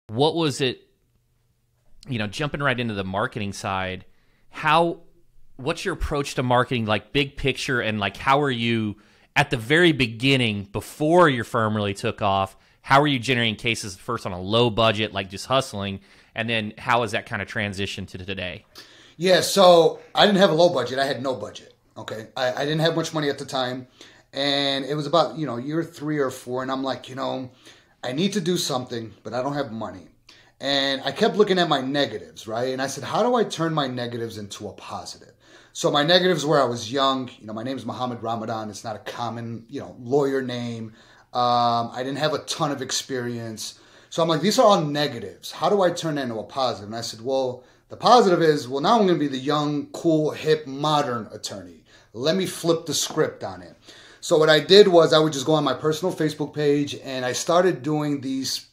what was it, jumping right into the marketing side, what's your approach to marketing, like big picture, and like how are you at the very beginning before your firm really took off? How are you generating cases first on a low budget, like just hustling, and then how has that kind of transitioned to today? Yeah, so I didn't have a low budget. I had no budget. Okay, I didn't have much money at the time, and it was about year 3 or 4, and I'm like, I need to do something, but I don't have money. And I kept looking at my negatives, right? And I said, how do I turn my negatives into a positive? So my negatives were I was young. My name is Mohammad Ramadan. It's not a common, lawyer name. I didn't have a ton of experience. So I'm like, these are all negatives. How do I turn that into a positive? And I said, well, the positive is, well, now I'm going to be the young, cool, hip, modern attorney. Let me flip the script on it. So what I did was I would just go on my personal Facebook page and I started doing these,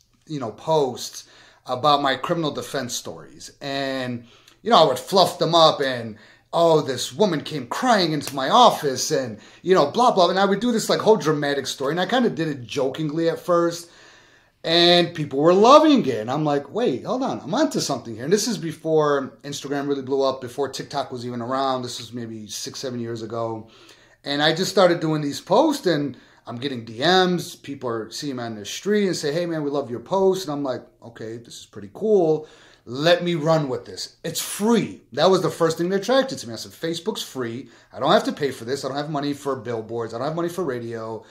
posts about my criminal defense stories. And, I would fluff them up and, oh, this woman came crying into my office and, blah, blah. And I would do this like whole dramatic story. And I kind of did it jokingly at first. And people were loving it. And I'm like, wait, hold on. I'm onto something here. And this is before Instagram really blew up, before TikTok was even around. This was maybe 6-7 years ago. And I just started doing these posts and I'm getting DMs. People are seeing me on the street and say, hey, man, we love your posts. And I'm like, okay, this is pretty cool. Let me run with this. It's free. That was the first thing that attracted to me. I said, Facebook's free. I don't have to pay for this. I don't have money for billboards. I don't have money for radio.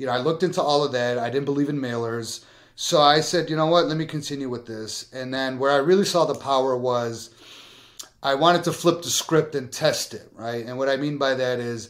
I looked into all of that. I didn't believe in mailers. So I said, you know what, let me continue with this. And then where I really saw the power was I wanted to flip the script and test it, right? And what I mean by that is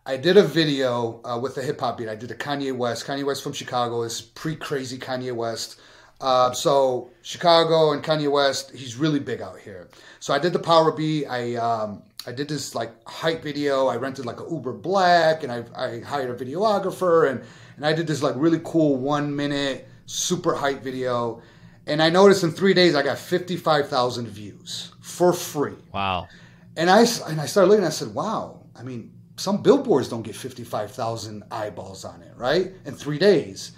I did a video with a hip-hop beat. I did a Kanye West. Kanye West from Chicago is pre-crazy Kanye West. So Chicago and Kanye West, he's really big out here. So I did the power beat. I did this like hype video. I rented like an Uber Black and I hired a videographer and I did this like really cool 1-minute super hype video. And I noticed in 3 days I got 55,000 views for free. Wow. And I started looking, I said, wow, I mean, some billboards don't get 55,000 eyeballs on it, right? In 3 days.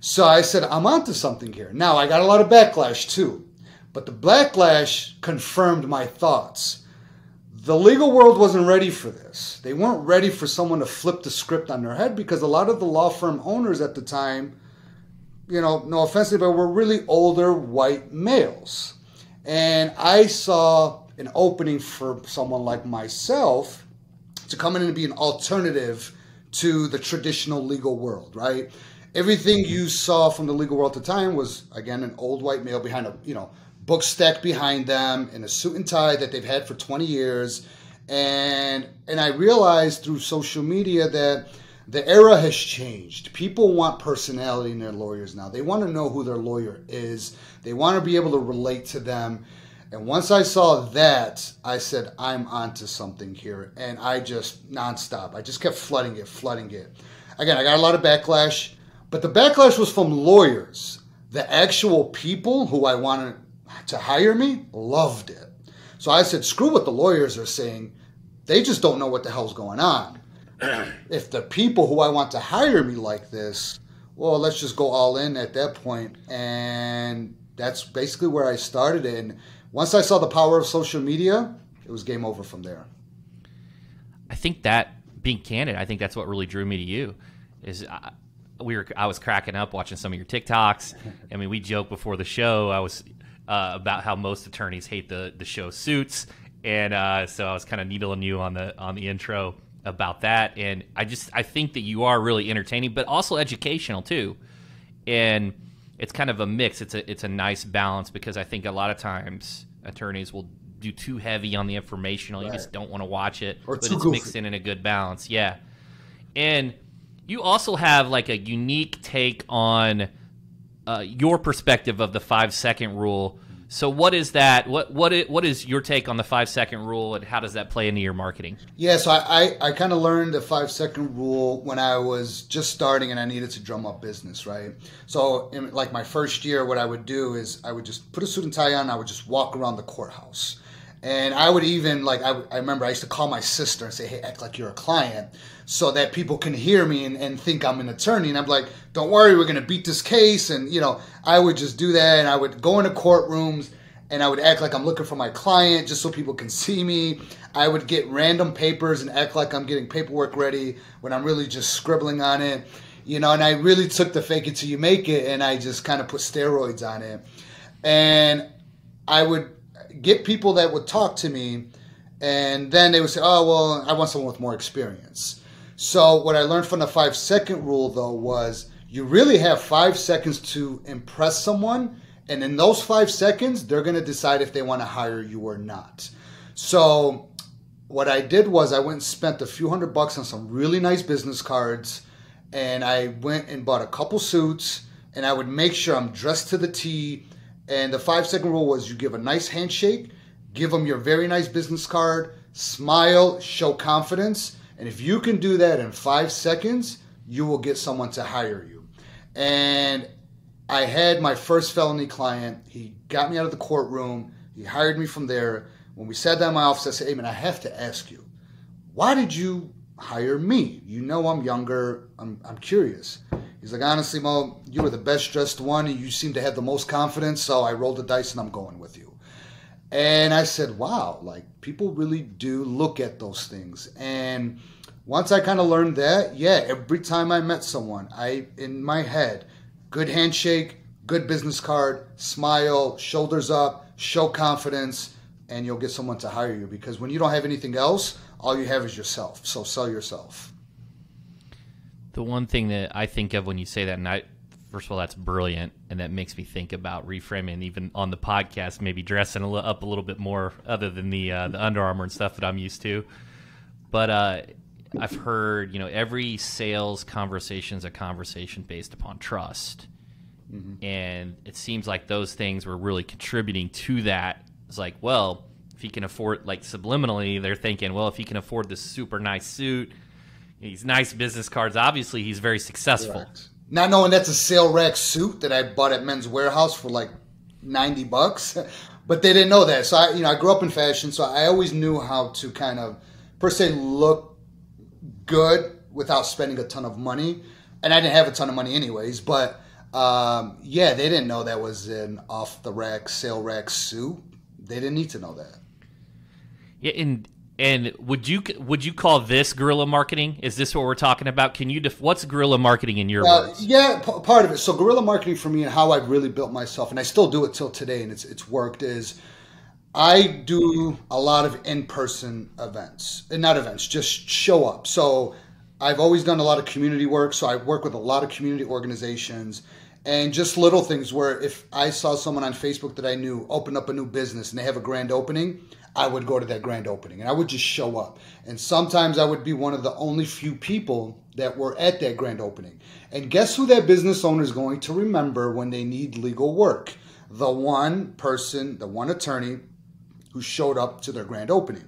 So I said, I'm onto something here. Now, I got a lot of backlash too, but the backlash confirmed my thoughts. The legal world wasn't ready for this. They weren't ready for someone to flip the script on their head because a lot of the law firm owners at the time, no offense, but were really older white males. And I saw an opening for someone like myself to come in and be an alternative to the traditional legal world, right? Everything you saw from the legal world at the time was, again, an old white male behind a, book stacked behind them in a suit and tie that they've had for 20 years. And I realized through social media that the era has changed. People want personality in their lawyers now. They want to know who their lawyer is. They want to be able to relate to them. And once I saw that, I said, I'm onto something here. And I just, nonstop, I just kept flooding it. Again, I got a lot of backlash, but the backlash was from lawyers. The actual people who I wanted to hire me loved it. So I said, screw what the lawyers are saying. They just don't know what the hell's going on. If the people who I want to hire me like this, well, let's just go all in at that point. And that's basically where I started. And once I saw the power of social media, it was game over from there. I think that, being candid, I think that's what really drew me to you. I was cracking up watching some of your TikToks. I mean, we joked before the show. I was about how most attorneys hate the show Suits, and so I was kind of needling you on the intro about that. And I think that you are really entertaining, but also educational too. And it's kind of a mix. It's a nice balance because I think a lot of times attorneys will do too heavy on the informational. You just don't want to watch it, or but too it's goofy. mixed in a good balance. Yeah. And you also have like a unique take on your perspective of the 5-second rule. So what is that? What is your take on the 5-second rule, and how does that play into your marketing? Yeah, so I kind of learned the 5-second rule when I was just starting and I needed to drum up business, right? So in like my first year, what I would do is I would just put a suit and tie on. I would just walk around the courthouse. And I would even, like, I remember I used to call my sister and say, hey, act like you're a client so that people can hear me and think I'm an attorney. And I'm like, don't worry, we're going to beat this case. And, you know, I would just do that. And I would go into courtrooms and I would act like I'm looking for my client just so people can see me. I would get random papers and act like I'm getting paperwork ready when I'm really just scribbling on it. You know, and I really took the fake it till you make it, and I just kind of put steroids on it. And I would get people that would talk to me, and then they would say, oh, well, I want someone with more experience. So what I learned from the 5-second rule, though, was you really have 5 seconds to impress someone, and in those 5 seconds, they're going to decide if they want to hire you or not. So what I did was I went and spent a few $100 on some really nice business cards, and I went and bought a couple suits, and I would make sure I'm dressed to the T. And the 5-second rule was you give a nice handshake, give them your very nice business card, smile, show confidence. And if you can do that in 5 seconds, you will get someone to hire you. And I had my first felony client. He got me out of the courtroom. He hired me from there. When we sat down in my office, I said, hey, man, I have to ask you, why did you hire me? You know I'm younger. I'm curious. He's like, honestly, Mo, you were the best dressed one and you seem to have the most confidence, so I rolled the dice and I'm going with you. And I said, wow, like people really do look at those things. And once I kind of learned that, yeah, every time I met someone, in my head, good handshake, good business card, smile, shoulders up, show confidence, and you'll get someone to hire you. Because when you don't have anything else, all you have is yourself. So sell yourself. The one thing that I think of when you say that, and first of all, that's brilliant, and that makes me think about reframing, even on the podcast, maybe dressing up a little bit more, other than the Under Armour and stuff that I'm used to. But I've heard, you know, every sales conversation is a conversation based upon trust, and it seems like those things were really contributing to that. It's like, well, if he can afford, like subliminally, they're thinking, well, if he can afford this super nice suit, these nice business cards, obviously he's very successful. Correct. Not knowing that's a sale rack suit that I bought at Men's Warehouse for like $90, but they didn't know that. So I grew up in fashion, so I always knew how to kind of, per se, look good without spending a ton of money. And I didn't have a ton of money anyways, but yeah, they didn't know that was an off the rack, sale rack suit. They didn't need to know that. Yeah, and would you call this guerrilla marketing? Is this what we're talking about? Can you what's guerrilla marketing in your words? Yeah, part of it. So guerrilla marketing for me and how I've really built myself, and I still do it till today, and it's worked, is I do a lot of in-person events. And not events, just show up. So I've always done a lot of community work, so I work with a lot of community organizations. And just little things where if I saw someone on Facebook that I knew open up a new business and they have a grand opening, I would go to that grand opening and I would just show up. And sometimes I would be one of the only few people that were at that grand opening. And guess who that business owner is going to remember when they need legal work? The one person, the one attorney who showed up to their grand opening.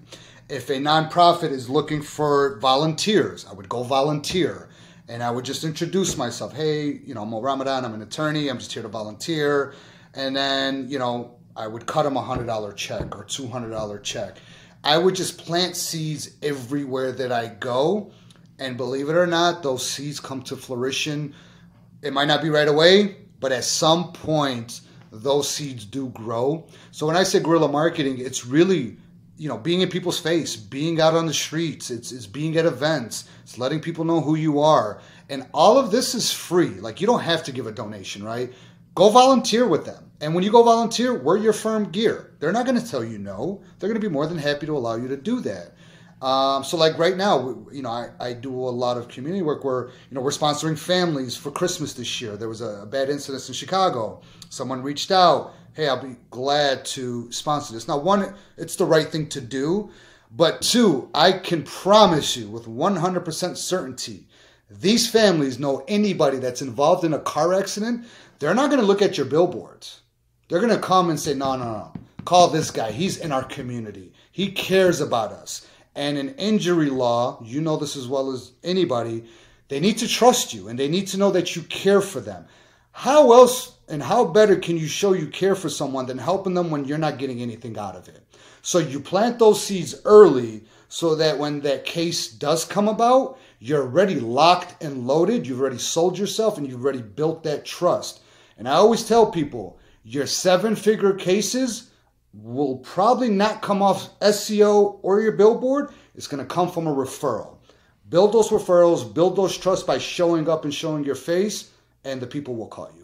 If a nonprofit is looking for volunteers, I would go volunteer. And I would just introduce myself. Hey, you know, I'm Mohammad Ramadan. I'm an attorney. I'm just here to volunteer. And then, you know, I would cut them a $100 check or $200 check. I would just plant seeds everywhere that I go. And believe it or not, those seeds come to fruition. It might not be right away, but at some point, those seeds do grow. So when I say guerrilla marketing, it's really, you know, being in people's face, being out on the streets, it's being at events, it's letting people know who you are. And all of this is free. Like, you don't have to give a donation, right? Go volunteer with them. And when you go volunteer, wear your firm gear. They're not going to tell you no. They're going to be more than happy to allow you to do that. So like right now, you know, I do a lot of community work where, you know, we're sponsoring families for Christmas this year. There was a bad incident in Chicago. Someone reached out. Hey, I'll be glad to sponsor this. Now, one, it's the right thing to do. But two, I can promise you with 100% certainty, these families know anybody that's involved in a car accident. They're not going to look at your billboards. They're going to come and say, no. Call this guy. He's in our community. He cares about us. And in injury law, you know this as well as anybody, they need to trust you and they need to know that you care for them. how else and how better can you show you care for someone than helping them when you're not getting anything out of it? So you plant those seeds early so that when that case does come about, you're already locked and loaded. You've already sold yourself and you've already built that trust. And I always tell people, your 7-figure cases will probably not come off SEO or your billboard. It's going to come from a referral. Build those referrals, build those trusts by showing up and showing your face, and the people will call you.